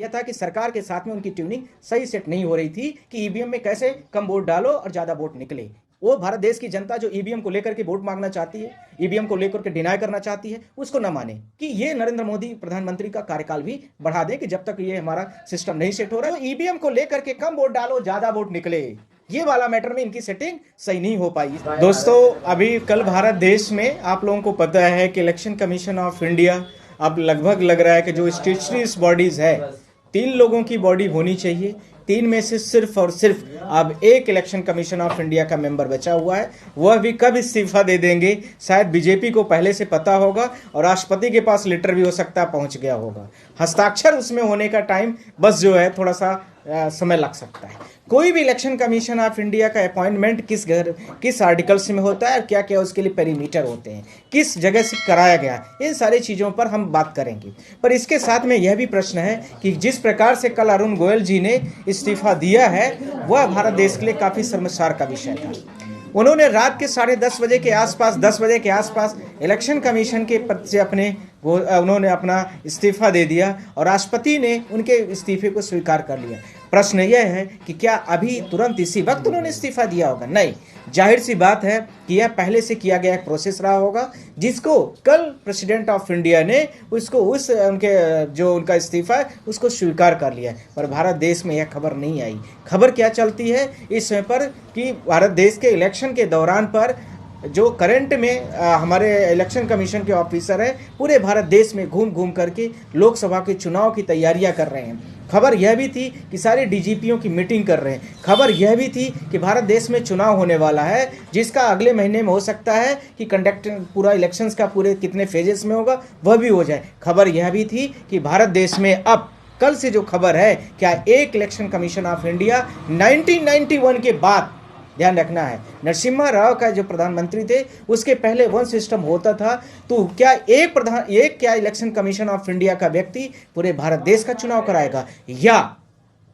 यह था कि सरकार के साथ में उनकी ट्यूनिंग सही सेट नहीं हो रही थी कि ईवीएम में कैसे कम वोट डालो और ज्यादा वोट निकले। वो भारत देश की जनता जो ईवीएम को लेकर के वोट मांगना चाहती है, ईवीएम को लेकर के डिनाई करना चाहती है, उसको न माने कि ये नरेंद्र मोदी प्रधानमंत्री का कार्यकाल भी बढ़ा दे कि जब तक ये हमारा सिस्टम नहीं सेट हो रहा है, तो ईवीएम को लेकर के कम वोट डालो ज्यादा वोट निकले, ये वाला मैटर में इनकी सेटिंग सही नहीं हो पाई। दोस्तों, अभी कल भारत देश में आप लोगों को पता है कि इलेक्शन कमीशन ऑफ इंडिया अब लगभग लग रहा है कि जो स्टेचुटरी बॉडीज है, 3 लोगों की बॉडी होनी चाहिए। 3 में से सिर्फ और सिर्फ अब एक इलेक्शन कमीशन ऑफ इंडिया का मेंबर बचा हुआ है। वह भी कब इस्तीफा दे देंगे, शायद बीजेपी को पहले से पता होगा और राष्ट्रपति के पास लेटर भी हो सकता है पहुंच गया होगा। हस्ताक्षर उसमें होने का टाइम बस जो है थोड़ा सा समय लग सकता है। कोई भी इलेक्शन कमीशन ऑफ इंडिया का अपॉइंटमेंट किस आर्टिकल्स में होता है और क्या क्या उसके लिए पेरीमीटर होते हैं, किस जगह से कराया गया, इन सारी चीज़ों पर हम बात करेंगे। पर इसके साथ में यह भी प्रश्न है कि जिस प्रकार से कल अरुण गोयल जी ने इस्तीफा दिया है वह भारत देश के लिए काफ़ी शर्मसार का विषय था। उन्होंने रात के 10:30 बजे के आसपास 10 बजे के आसपास इलेक्शन कमीशन के पद से उन्होंने अपना इस्तीफा दे दिया और राष्ट्रपति ने उनके इस्तीफे को स्वीकार कर लिया। प्रश्न यह है कि क्या अभी तुरंत इसी वक्त उन्होंने इस्तीफा दिया होगा? नहीं, जाहिर सी बात है कि यह पहले से किया गया एक प्रोसेस रहा होगा, जिसको कल प्रेसिडेंट ऑफ इंडिया ने उनका इस्तीफा है उसको स्वीकार कर लिया। पर भारत देश में यह खबर नहीं आई। खबर क्या चलती है इस समय पर कि भारत देश के इलेक्शन के दौरान पर जो करंट में हमारे इलेक्शन कमीशन के ऑफिसर हैं, पूरे भारत देश में घूम घूम करके लोकसभा के चुनाव की तैयारियां कर रहे हैं। खबर यह भी थी कि सारे डीजीपीओं की मीटिंग कर रहे हैं। खबर यह भी थी कि भारत देश में चुनाव होने वाला है, जिसका अगले महीने में हो सकता है कि कंडक्ट पूरा इलेक्शंस का पूरे कितने फेजेस में होगा वह भी हो जाए। खबर यह भी थी कि भारत देश में अब कल से जो खबर है, क्या एक इलेक्शन कमीशन ऑफ इंडिया 1991 के बाद, ध्यान रखना है, नरसिम्हा राव का जो प्रधानमंत्री थे उसके पहले वन सिस्टम होता था, तो क्या एक इलेक्शन कमीशन ऑफ इंडिया का व्यक्ति पूरे भारत देश का चुनाव कराएगा या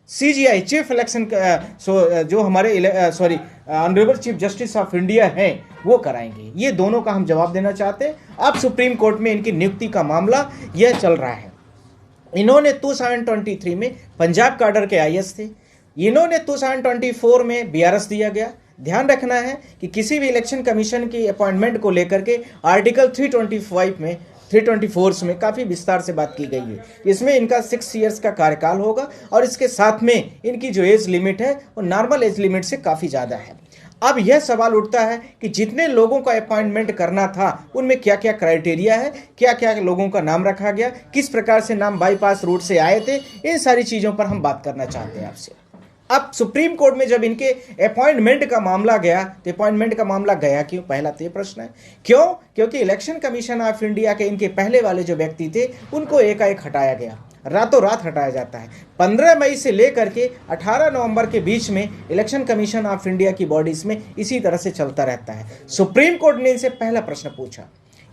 सीजीआई चीफ इलेक्शन जो हमारे honourable chief justice of India हैं वो कराएंगे? ये दोनों का हम जवाब देना चाहते हैं। अब सुप्रीम कोर्ट में इनकी नियुक्ति का मामला यह चल रहा है। इन्होंने 2023 में पंजाब काडर के आईएएस थे, इन्होंने 2024 में बीआरएस दिया गया। ध्यान रखना है कि किसी भी इलेक्शन कमीशन की अपॉइंटमेंट को लेकर के आर्टिकल 324 में काफ़ी विस्तार से बात की गई है। इसमें इनका 6 इयर्स का कार्यकाल होगा और इसके साथ में इनकी जो एज लिमिट है वो नॉर्मल एज लिमिट से काफ़ी ज़्यादा है। अब यह सवाल उठता है कि जितने लोगों का अपॉइंटमेंट करना था उनमें क्या क्या क्राइटेरिया है, क्या क्या लोगों का नाम रखा गया, किस प्रकार से नाम बाईपास रूट से आए थे, इन सारी चीज़ों पर हम बात करना चाहते हैं आपसे। अब सुप्रीम कोर्ट में जब इनके अपॉइंटमेंट का मामला गया तो अपॉइंटमेंट का मामला गया क्यों? पहला तो ये प्रश्न है क्यों? क्योंकि इलेक्शन कमीशन ऑफ इंडिया के इनके पहले वाले जो व्यक्ति थे उनको एकाएक हटाया गया, रातों रात हटाया जाता है। 15 मई से लेकर के 18 नवंबर के बीच में इलेक्शन कमीशन ऑफ इंडिया की बॉडीज में इसी तरह से चलता रहता है। सुप्रीम कोर्ट ने इनसे पहला प्रश्न पूछा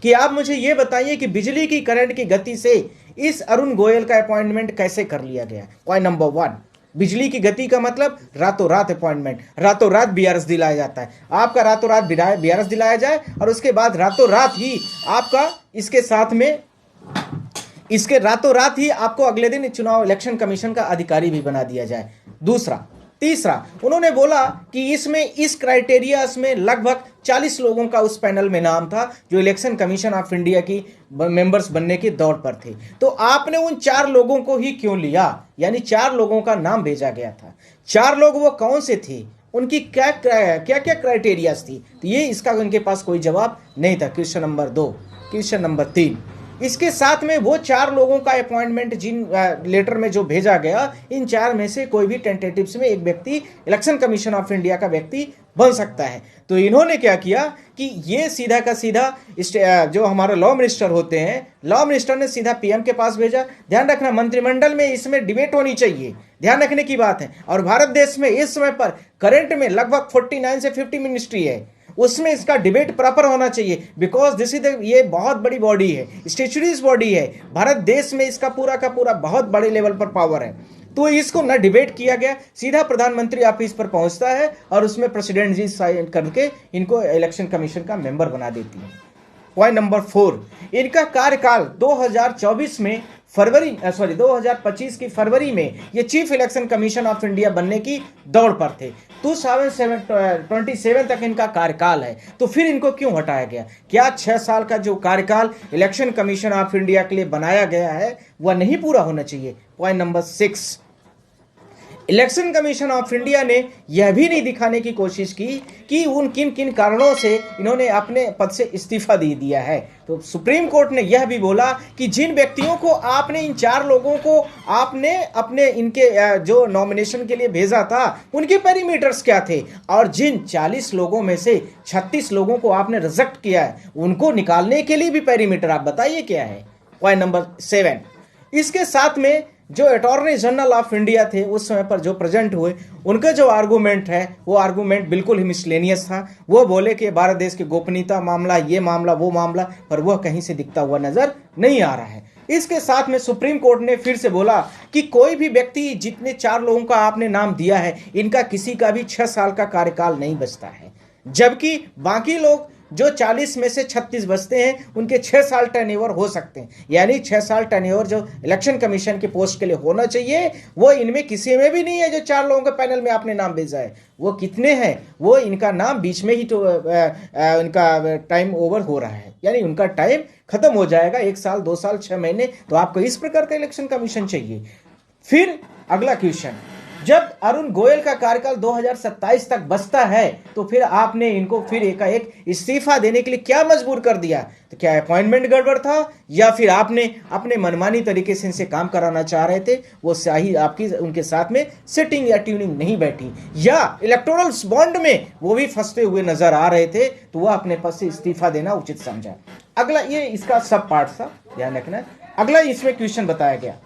कि आप मुझे ये बताइए कि बिजली की करंट की गति से इस अरुण गोयल का अपॉइंटमेंट कैसे कर लिया गया? पॉइंट नंबर 1, बिजली की गति का मतलब रातों रात अपॉइंटमेंट, रातों रात बीआरएस दिलाया जाता है। आपका रातों रात बीआरएस दिलाया जाए और उसके बाद रातों रात ही आपका इसके रातों रात ही आपको अगले दिन चुनाव इलेक्शन कमीशन का अधिकारी भी बना दिया जाए। तीसरा उन्होंने बोला कि इस क्राइटेरिया में लगभग 40 लोगों का उस पैनल में नाम था जो इलेक्शन कमीशन ऑफ इंडिया की मेंबर्स बनने के दौर पर थे। तो आपने उन 4 लोगों को ही क्यों लिया? यानी 4 लोगों का नाम भेजा गया था। 4 लोग वो कौन से थे, उनकी क्या क्राइटेरियाज थी? तो ये इसका उनके पास कोई जवाब नहीं था। Question number 2। क्वेश्चन नंबर 3, इसके साथ में वो 4 लोगों का अपॉइंटमेंट जिन लेटर में जो भेजा गया, इन 4 में से कोई भी टेंटेटिव्स में एक व्यक्ति इलेक्शन कमीशन ऑफ इंडिया का व्यक्ति बन सकता है। तो इन्होंने क्या किया कि ये सीधा का सीधा जो हमारे लॉ मिनिस्टर होते हैं, लॉ मिनिस्टर ने सीधा पीएम के पास भेजा। ध्यान रखना, मंत्रिमंडल में इसमें डिबेट होनी चाहिए, ध्यान रखने की बात है। और भारत देश में इस समय पर करंट में लगभग 49 से 50 मिनिस्ट्री है, उसमें इसका डिबेट प्रॉपर होना चाहिए। बिकॉज ये बहुत बड़ी बॉडी है, स्टेचुरीज बॉडी है, भारत देश में इसका पूरा का पूरा बहुत बड़े लेवल पर पावर है। तो इसको ना डिबेट किया गया, सीधा प्रधानमंत्री ऑफिस पर पहुंचता है और उसमें प्रेसिडेंट जी साइन करके इनको इलेक्शन कमीशन का मेंबर बना देती है। पॉइंट नंबर 4, इनका कार्यकाल 2024 में 2025 की फरवरी में ये chief election commission of India बनने की दौड़ पर थे। 2027 तक इनका कार्यकाल है, तो फिर इनको क्यों हटाया गया? क्या 6 साल का जो कार्यकाल इलेक्शन कमीशन ऑफ इंडिया के लिए बनाया गया है वह नहीं पूरा होना चाहिए? Point number 6, election commission of India ने यह भी नहीं दिखाने की कोशिश की कि उन किन किन कारणों से इन्होंने अपने पद से इस्तीफा दे दिया है। तो सुप्रीम कोर्ट ने यह भी बोला कि जिन व्यक्तियों को आपने, इन 4 लोगों को आपने अपने इनके जो नॉमिनेशन के लिए भेजा था, उनके पैरामीटर्स क्या थे, और जिन 40 लोगों में से 36 लोगों को आपने रिजेक्ट किया है, उनको निकालने के लिए भी पैरामीटर आप बताइए क्या है। पॉइंट नंबर 7, इसके साथ में जो अटॉर्नी जनरल ऑफ इंडिया थे उस समय पर जो प्रेजेंट हुए, उनका जो आर्गूमेंट है वो आर्गूमेंट बिल्कुल ही मिसलेनियस था। वो बोले कि भारत देश की गोपनीयता मामला, ये मामला, वो मामला, पर वह कहीं से दिखता हुआ नजर नहीं आ रहा है। इसके साथ में सुप्रीम कोर्ट ने फिर से बोला कि कोई भी व्यक्ति, जितने 4 लोगों का आपने नाम दिया है, इनका किसी का भी 6 साल का कार्यकाल नहीं बचता है, जबकि बाकी लोग जो 40 में से 36 बचते हैं उनके 6 साल टर्नओवर हो सकते हैं। यानी 6 साल टर्नओवर जो इलेक्शन कमीशन के पोस्ट के लिए होना चाहिए वो इनमें किसी में भी नहीं है। जो 4 लोगों के पैनल में आपने नाम भेजा है वो कितने हैं? वो इनका नाम बीच में ही तो इनका टाइम ओवर हो रहा है, यानी उनका टाइम खत्म हो जाएगा। 1 साल, 2 साल, 6 महीने। तो आपको इस प्रकार का इलेक्शन कमीशन चाहिए। फिर अगला क्वेश्चन, जब अरुण गोयल का कार्यकाल 2027 तक बचता है तो फिर आपने इनको फिर एक इस्तीफा देने के लिए क्या मजबूर कर दिया? तो क्या अपॉइंटमेंट गड़बड़ था, या फिर आपने अपने मनमानी तरीके से इनसे काम कराना चाह रहे थे? वो सही आपकी उनके साथ में सेटिंग या ट्यूनिंग नहीं बैठी, या इलेक्टोरल बॉन्ड में वो भी फंसते हुए नजर आ रहे थे, तो वह अपने पद से इस्तीफा देना उचित समझा। अगला, ये इसका सब पार्ट था, ध्यान रखना। अगला इसमें क्वेश्चन बताया गया,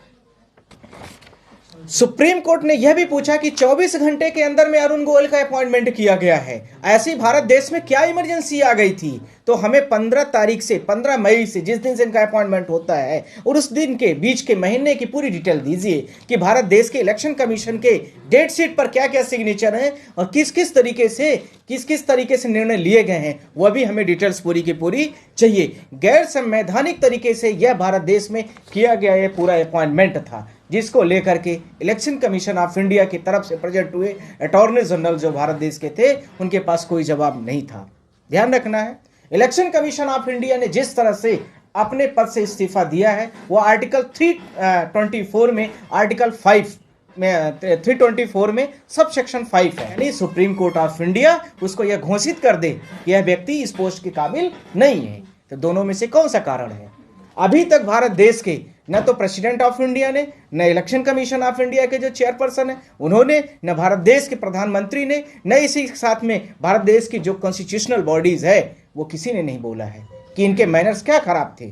सुप्रीम कोर्ट ने यह भी पूछा कि 24 घंटे के अंदर में अरुण गोयल का अपॉइंटमेंट किया गया है, ऐसी भारत देश में क्या इमरजेंसी आ गई थी? तो हमें 15 तारीख से 15 मई से, जिस दिन से इनका अपॉइंटमेंट होता है, और उस दिन के बीच के महीने की पूरी डिटेल दीजिए कि भारत देश के इलेक्शन कमीशन के डेट शीट पर क्या क्या सिग्नेचर हैं और किस किस तरीके से निर्णय लिए गए हैं, वह भी हमें डिटेल्स पूरी की पूरी चाहिए। गैर संवैधानिक तरीके से यह भारत देश में किया गया यह पूरा अपॉइंटमेंट था, जिसको लेकर के इलेक्शन कमीशन ऑफ इंडिया की तरफ से प्रेजेंट हुए अटॉर्नी जनरल जो भारत देश के थे, उनके पास कोई जवाब नहीं था। ध्यान रखना है, इलेक्शन कमीशन ऑफ इंडिया ने जिस तरह से अपने पद से इस्तीफा दिया है वो आर्टिकल 324 में, आर्टिकल 5 में, 324 में सब सेक्शन 5 है। यानी सुप्रीम कोर्ट ऑफ इंडिया उसको यह घोषित कर दे कि यह व्यक्ति इस पोस्ट के काबिल नहीं है। तो दोनों में से कौन सा कारण है? अभी तक भारत देश के न तो प्रेसिडेंट ऑफ इंडिया ने, न इलेक्शन कमीशन ऑफ इंडिया के जो चेयरपर्सन है उन्होंने, न भारत देश के प्रधानमंत्री ने, न इसी के साथ में भारत देश की जो कॉन्स्टिट्यूशनल बॉडीज है वो किसी ने नहीं बोला है कि इनके मैनर्स क्या खराब थे।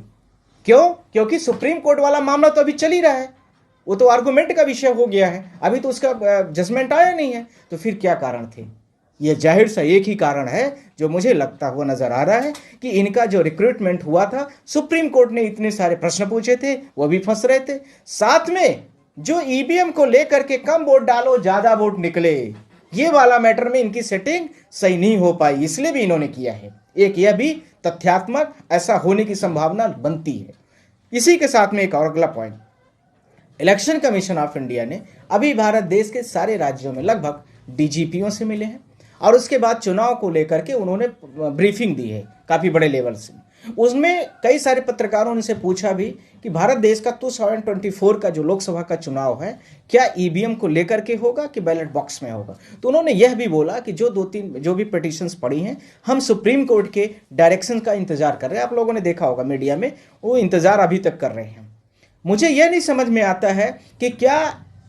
क्यों? क्योंकि सुप्रीम कोर्ट वाला मामला तो अभी चल ही रहा है, वो तो आर्गूमेंट का विषय हो गया है, अभी तो उसका जजमेंट आया नहीं है। तो फिर क्या कारण थे? ये जाहिर सा एक ही कारण है जो मुझे लगता हुआ नजर आ रहा है कि इनका जो रिक्रूटमेंट हुआ था, सुप्रीम कोर्ट ने इतने सारे प्रश्न पूछे थे, वो भी फंस रहे थे। साथ में जो ईवीएम को लेकर के कम वोट डालो ज्यादा वोट निकले, ये वाला मैटर में इनकी सेटिंग सही नहीं हो पाई, इसलिए भी इन्होंने किया है। एक यह भी तथ्यात्मक ऐसा होने की संभावना बनती है। इसी के साथ में एक और अगला point, election commission of India ने अभी भारत देश के सारे राज्यों में लगभग डीजीपीओं से मिले हैं और उसके बाद चुनाव को लेकर के उन्होंने ब्रीफिंग दी है काफ़ी बड़े लेवल से। उसमें कई सारे पत्रकारों ने से पूछा भी कि भारत देश का 2024 का जो लोकसभा का चुनाव है क्या ईवीएम को लेकर के होगा कि बैलेट बॉक्स में होगा। तो उन्होंने यह भी बोला कि जो भी पिटीशंस पड़ी हैं, हम सुप्रीम कोर्ट के डायरेक्शन का इंतजार कर रहे हैं। आप लोगों ने देखा होगा मीडिया में, वो इंतजार अभी तक कर रहे हैं। मुझे यह नहीं समझ में आता है कि क्या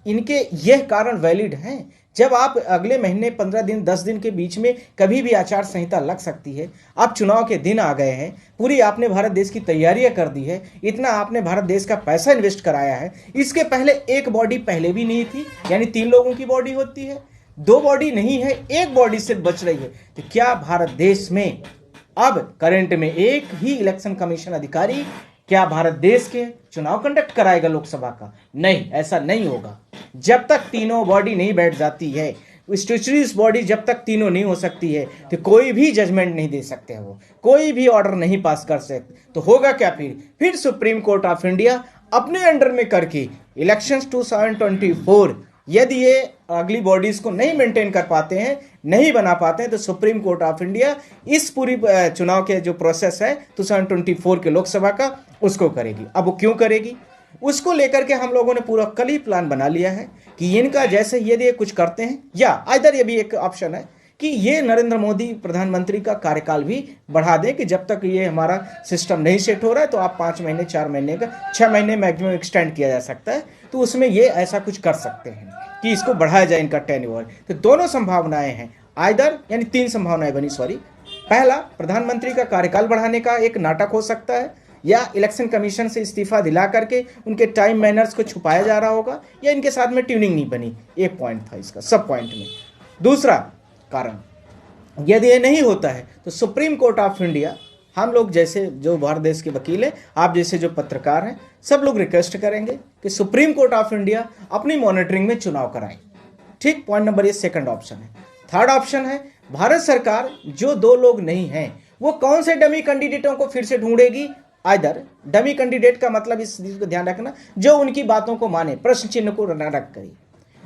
इनके यह कारण वैलिड हैं। जब आप अगले महीने 15 दिन 10 दिन के बीच में कभी भी आचार संहिता लग सकती है, आप चुनाव के दिन आ गए हैं, पूरी आपने भारत देश की तैयारियां कर दी है, इतना आपने भारत देश का पैसा इन्वेस्ट कराया है। इसके पहले एक बॉडी पहले भी नहीं थी, यानी 3 लोगों की बॉडी होती है, 2 बॉडी नहीं है, एक बॉडी सिर्फ बच रही है। तो क्या भारत देश में अब करंट में एक ही इलेक्शन कमीशन अधिकारी क्या भारत देश के चुनाव कंडक्ट कराएगा लोकसभा का? नहीं, ऐसा नहीं होगा। जब तक तीनों बॉडी नहीं बैठ जाती है, स्टैट्यूटरी बॉडी जब तक तीनों नहीं हो सकती है, तो कोई भी जजमेंट नहीं दे सकते, वो कोई भी ऑर्डर नहीं पास कर सकते। तो होगा क्या फिर सुप्रीम कोर्ट ऑफ इंडिया अपने अंडर में करके इलेक्शंस 2024 यदि ये अगली बॉडीज को नहीं मेंटेन कर पाते हैं, नहीं बना पाते हैं, तो सुप्रीम कोर्ट ऑफ इंडिया इस पूरी चुनाव के जो प्रोसेस है 2024 के लोकसभा का उसको करेगी। अब वो क्यों करेगी उसको लेकर के हम लोगों ने पूरा कल ही प्लान बना लिया है कि इनका जैसे यदि ये कुछ करते हैं, या इधर ये भी एक ऑप्शन है कि ये नरेंद्र मोदी प्रधानमंत्री का कार्यकाल भी बढ़ा दें कि जब तक ये हमारा सिस्टम नहीं सेट हो रहा है तो आप 5 महीने 4 महीने का 6 महीने मैक्सिमम एक्सटेंड किया जा सकता है, तो उसमें ये ऐसा कुछ कर सकते हैं कि इसको बढ़ाया जाए इनका टेन्योर। तो दोनों संभावनाएं हैं, आइदर यानी 3 संभावनाएं बनी, सॉरी। पहला, प्रधानमंत्री का कार्यकाल बढ़ाने का एक नाटक हो सकता है, या इलेक्शन कमीशन से इस्तीफा दिला करके उनके टाइम मैनर्स को छुपाया जा रहा होगा, या इनके साथ में ट्यूनिंग नहीं बनी। एक पॉइंट था इसका सब पॉइंट में। दूसरा कारण, यदि ये नहीं होता है तो सुप्रीम कोर्ट ऑफ इंडिया, हम लोग जैसे जो भारत देश के वकील हैं, आप जैसे जो पत्रकार हैं, सब लोग रिक्वेस्ट करेंगे कि सुप्रीम कोर्ट ऑफ इंडिया अपनी मॉनिटरिंग में चुनाव कराएं। ठीक, पॉइंट नंबर ये सेकंड ऑप्शन है। थर्ड ऑप्शन है, भारत सरकार जो 2 लोग नहीं हैं वो कौन से डमी कैंडिडेटों को फिर से ढूंढेगी। आइदर डमी कैंडिडेट का मतलब इस चीज को ध्यान रखना, जो उनकी बातों को माने, प्रश्न चिन्ह को न रख करी,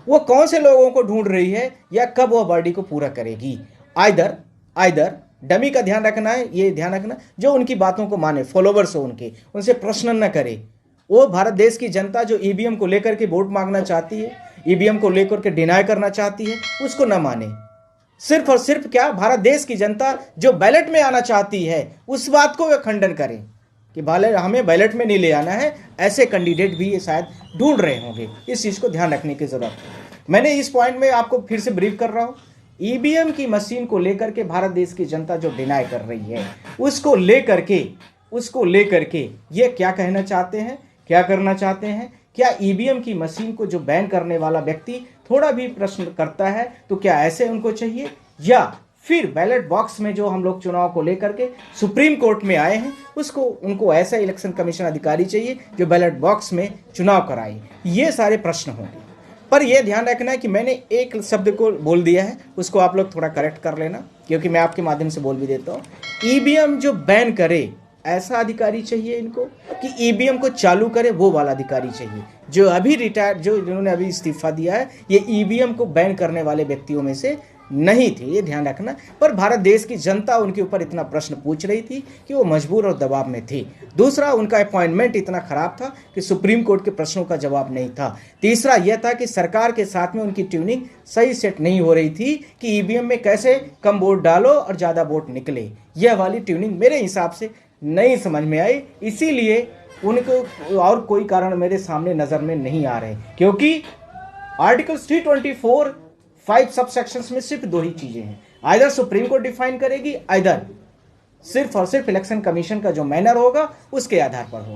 वो कौन से लोगों को ढूंढ रही है या कब वो बॉडी को पूरा करेगी। आइदर डमी का ध्यान रखना है, ये ध्यान रखना जो उनकी बातों को माने, फॉलोवर्स हो उनके, उनसे प्रश्न न करे। वो भारत देश की जनता जो ईवीएम को लेकर के वोट मांगना चाहती है, ईवीएम को लेकर के डिनाई करना चाहती है, उसको न माने। सिर्फ और सिर्फ क्या, भारत देश की जनता जो बैलेट में आना चाहती है उस बात को वे खंडन करें कि हमें बैलेट में नहीं ले आना है। ऐसे कैंडिडेट भी ये शायद ढूंढ रहे होंगे, इस चीज को ध्यान रखने की जरूरत है। मैंने इस पॉइंट में आपको फिर से ब्रीफ कर रहा हूं, ईवीएम की मशीन को लेकर के भारत देश की जनता जो डिनाई कर रही है उसको लेकर के ये क्या कहना चाहते हैं, क्या करना चाहते हैं। क्या ईवीएम की मशीन को जो बैन करने वाला व्यक्ति थोड़ा भी प्रश्न करता है तो क्या ऐसे उनको चाहिए, या फिर बैलेट बॉक्स में जो हम लोग चुनाव को लेकर के सुप्रीम कोर्ट में आए हैं उनको ऐसा इलेक्शन कमीशन अधिकारी चाहिए जो बैलेट बॉक्स में चुनाव कराए। ये सारे प्रश्न होंगे, पर यह ध्यान रखना है कि मैंने एक शब्द को बोल दिया है, उसको आप लोग थोड़ा करेक्ट कर लेना, क्योंकि मैं आपके माध्यम से बोल भी देता हूँ। ईवीएम जो बैन करे ऐसा अधिकारी चाहिए इनको, कि ईवीएम को चालू करे वो वाला अधिकारी चाहिए। जो अभी रिटायर, जिन्होंने अभी इस्तीफा दिया है, ये ईवीएम को बैन करने वाले व्यक्तियों में से नहीं थे, ये ध्यान रखना। पर भारत देश की जनता उनके ऊपर इतना प्रश्न पूछ रही थी कि वो मजबूर और दबाव में थे। दूसरा, उनका अपॉइंटमेंट इतना खराब था कि सुप्रीम कोर्ट के प्रश्नों का जवाब नहीं था। तीसरा यह था कि सरकार के साथ में उनकी ट्यूनिंग सही सेट नहीं हो रही थी कि ईवीएम में कैसे कम वोट डालो और ज़्यादा वोट निकले। यह वाली ट्यूनिंग मेरे हिसाब से नहीं समझ में आई, इसीलिए उनको और कोई कारण मेरे सामने नज़र में नहीं आ रहे, क्योंकि आर्टिकल 324 5 सब सेक्शंस में सिर्फ 2 ही चीजें हैं, आइदर सुप्रीम कोर्ट डिफाइन करेगी, आइदर सिर्फ और सिर्फ इलेक्शन कमीशन का जो मैनर होगा उसके आधार पर होगा।